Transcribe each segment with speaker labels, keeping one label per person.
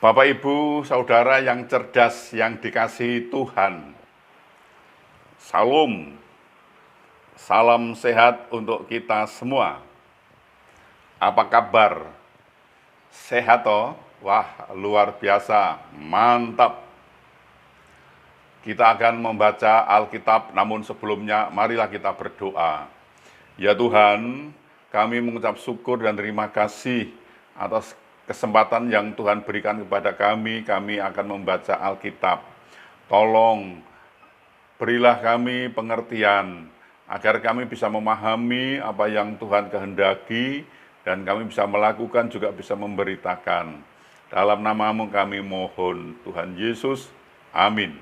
Speaker 1: Bapak, Ibu, Saudara yang cerdas, yang dikasihi Tuhan. Salam, salam sehat untuk kita semua. Apa kabar? Sehat toh? Wah, luar biasa, mantap. Kita akan membaca Alkitab, namun sebelumnya marilah kita berdoa. Ya Tuhan, kami mengucap syukur dan terima kasih atas kesempatan yang Tuhan berikan kepada kami akan membaca Alkitab. Tolong berilah kami pengertian, agar kami bisa memahami apa yang Tuhan kehendaki, dan kami bisa melakukan juga bisa memberitakan. Dalam nama-Mu kami mohon, Tuhan Yesus, amin.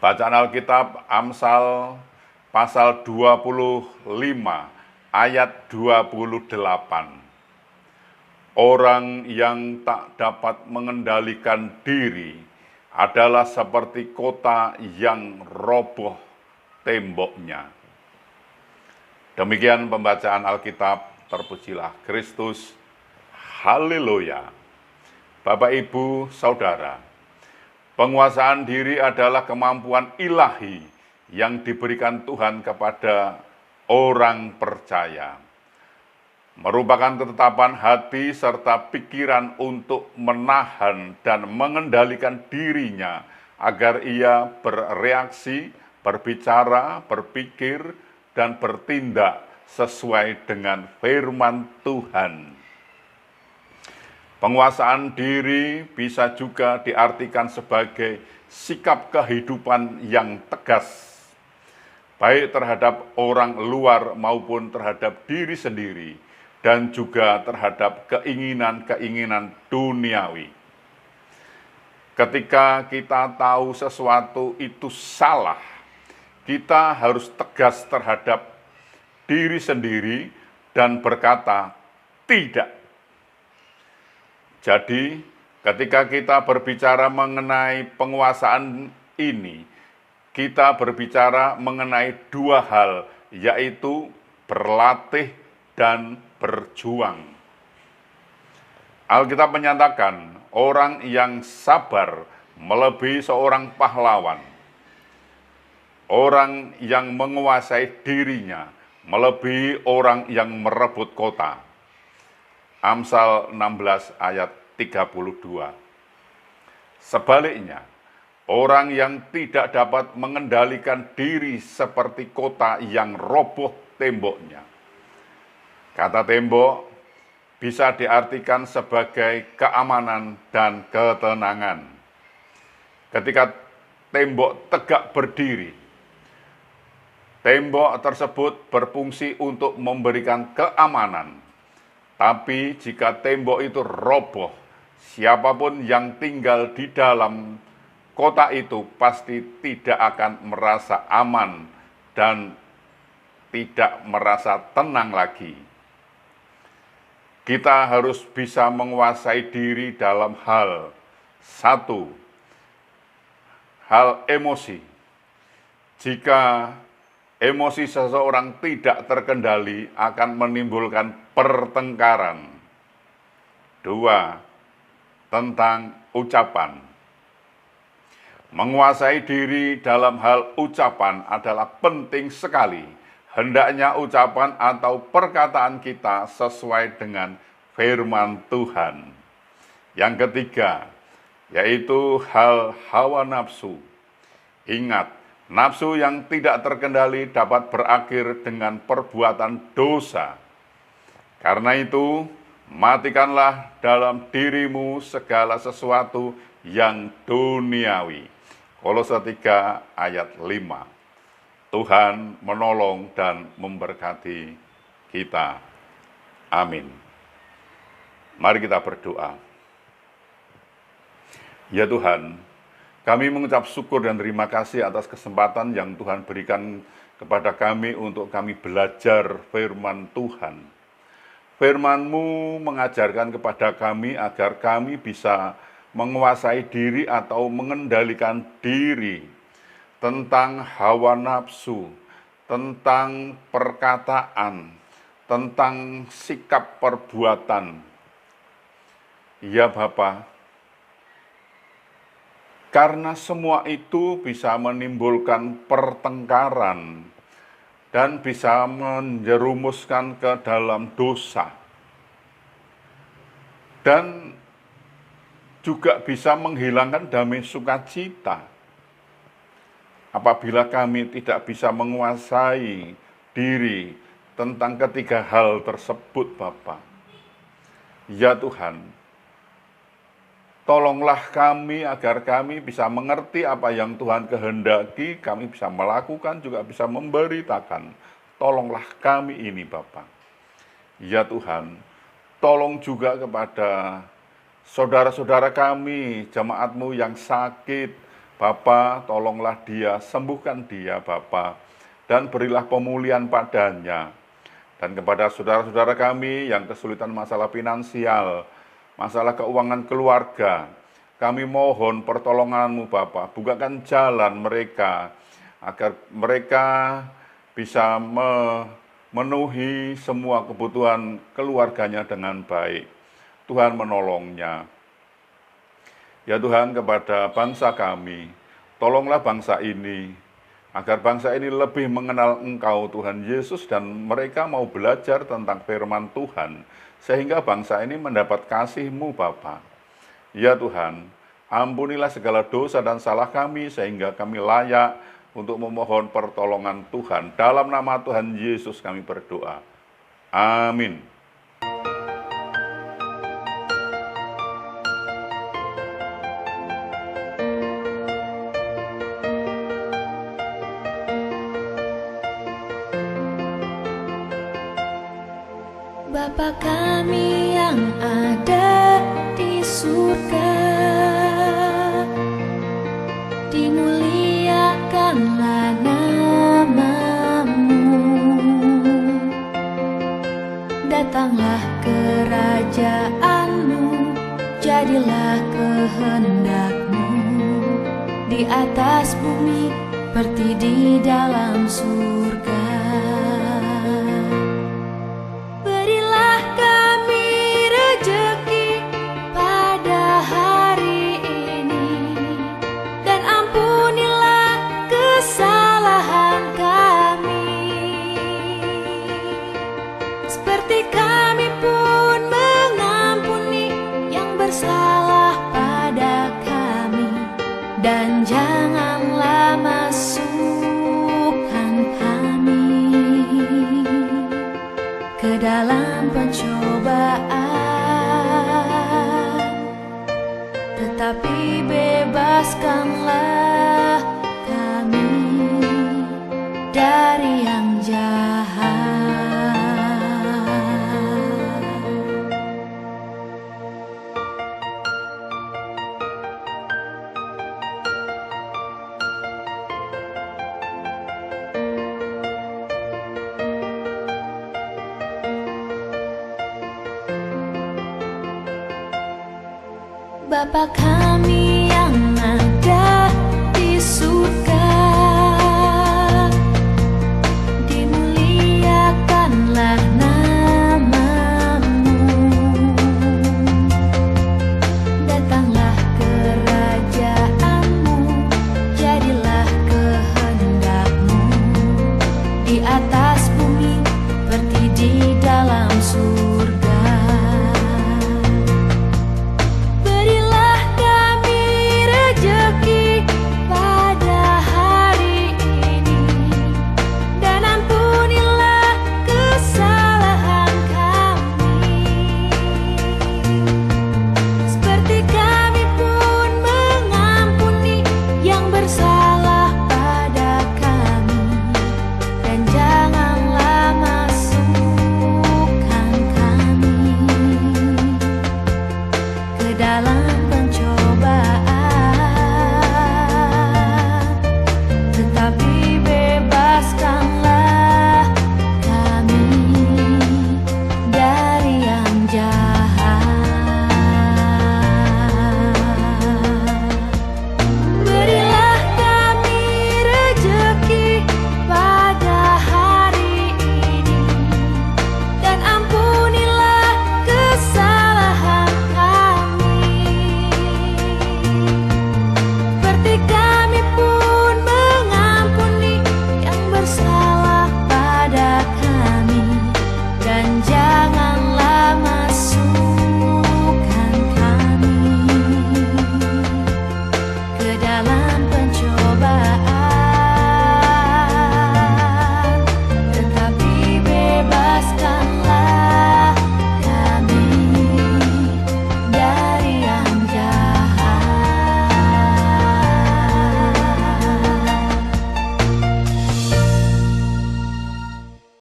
Speaker 1: Bacaan Alkitab Amsal pasal 25 ayat 28. Orang yang tak dapat mengendalikan diri adalah seperti kota yang roboh temboknya. Demikian pembacaan Alkitab, terpujilah Kristus. Haleluya. Bapak, Ibu, Saudara, penguasaan diri adalah kemampuan ilahi yang diberikan Tuhan kepada orang percaya. Merupakan ketetapan hati serta pikiran untuk menahan dan mengendalikan dirinya agar ia bereaksi, berbicara, berpikir, dan bertindak sesuai dengan firman Tuhan. Penguasaan diri bisa juga diartikan sebagai sikap kehidupan yang tegas, baik terhadap orang luar maupun terhadap diri sendiri, dan juga terhadap keinginan-keinginan duniawi. Ketika kita tahu sesuatu itu salah, kita harus tegas terhadap diri sendiri dan berkata tidak. Jadi, ketika kita berbicara mengenai penguasaan ini, kita berbicara mengenai dua hal, yaitu berlatih dan berjuang. Alkitab menyatakan, orang yang sabar melebihi seorang pahlawan. Orang yang menguasai dirinya melebihi orang yang merebut kota. Amsal 16 ayat 32. Sebaliknya, orang yang tidak dapat mengendalikan diri seperti kota yang roboh temboknya. Kata tembok bisa diartikan sebagai keamanan dan ketenangan. Ketika tembok tegak berdiri, tembok tersebut berfungsi untuk memberikan keamanan. Tapi jika tembok itu roboh, siapapun yang tinggal di dalam kota itu pasti tidak akan merasa aman dan tidak merasa tenang lagi. Kita harus bisa menguasai diri dalam hal satu, hal emosi. Jika emosi seseorang tidak terkendali akan menimbulkan pertengkaran. Dua, tentang ucapan. Menguasai diri dalam hal ucapan adalah penting sekali. Hendaknya ucapan atau perkataan kita sesuai dengan firman Tuhan. Yang ketiga, yaitu hal hawa nafsu. Ingat, nafsu yang tidak terkendali dapat berakhir dengan perbuatan dosa. Karena itu, matikanlah dalam dirimu segala sesuatu yang duniawi. Kolose 3 ayat 5. Tuhan menolong dan memberkati kita. Amin. Mari kita berdoa. Ya Tuhan, kami mengucap syukur dan terima kasih atas kesempatan yang Tuhan berikan kepada kami untuk kami belajar firman Tuhan. Firman-Mu mengajarkan kepada kami agar kami bisa menguasai diri atau mengendalikan diri tentang hawa nafsu, tentang perkataan, tentang sikap perbuatan. Ya Bapa, karena semua itu bisa menimbulkan pertengkaran dan bisa menjerumuskan ke dalam dosa. Dan juga bisa menghilangkan damai sukacita. Apabila kami tidak bisa menguasai diri tentang ketiga hal tersebut, Bapa. Ya Tuhan, tolonglah kami agar kami bisa mengerti apa yang Tuhan kehendaki, kami bisa melakukan, juga bisa memberitakan. Tolonglah kami ini, Bapa. Ya Tuhan, tolong juga kepada saudara-saudara kami, jemaat-Mu yang sakit, Bapa, tolonglah dia, sembuhkan dia, Bapa, dan berilah pemulihan padanya. Dan kepada saudara-saudara kami yang kesulitan masalah finansial, masalah keuangan keluarga, kami mohon pertolongan-Mu, Bapa, bukakan jalan mereka, agar mereka bisa memenuhi semua kebutuhan keluarganya dengan baik. Tuhan menolongnya. Ya Tuhan, kepada bangsa kami, tolonglah bangsa ini, agar bangsa ini lebih mengenal Engkau, Tuhan Yesus, dan mereka mau belajar tentang firman Tuhan, sehingga bangsa ini mendapat kasih-Mu, Bapa. Ya Tuhan, ampunilah segala dosa dan salah kami, sehingga kami layak untuk memohon pertolongan Tuhan. Dalam nama Tuhan Yesus kami berdoa. Amin.
Speaker 2: Bapa kami yang ada di surga, dimuliakanlah nama-Mu. Datanglah kerajaan-Mu, jadilah kehendak-Mu di atas bumi seperti di dalam surga. Seperti kami pun mengampuni yang bersalah pada kami, dan janganlah masukkan kami ke dalam pencobaan, tetapi bebaskanlah kami dari yang jahat. Bapa kami